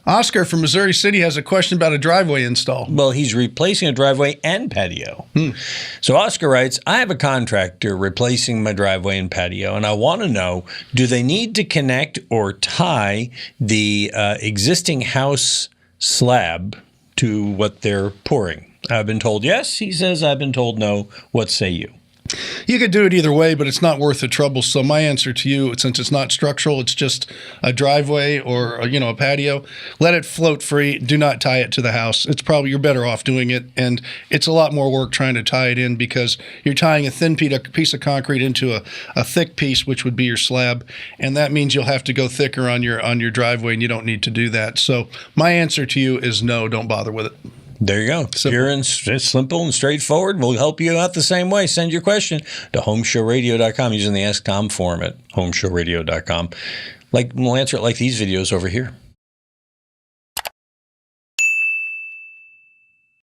Oscar from Missouri City has a question about a driveway install. Well, he's replacing a driveway and patio. So Oscar writes, I have a contractor replacing my driveway and patio, and I want to know, do they need to connect or tie the existing house slab to what they're pouring? I've been told yes. He says, I've been told no. What say you? You could do it either way, but it's not worth the trouble. So my answer to you, since it's not structural, it's just a driveway or a patio, let it float free. Do not tie it to the house. It's probably, you're better off doing it. And it's a lot more work trying to tie it in because you're tying a thin piece of concrete into a thick piece, which would be your slab. And that means you'll have to go thicker on your driveway, and you don't need to do that. So my answer to you is no, don't bother with it. There you go. Pure and simple and straightforward. We'll help you out the same way. Send your question to HomeShowRadio.com using the Ask Tom form at HomeShowRadio.com. We'll answer it like these videos over here.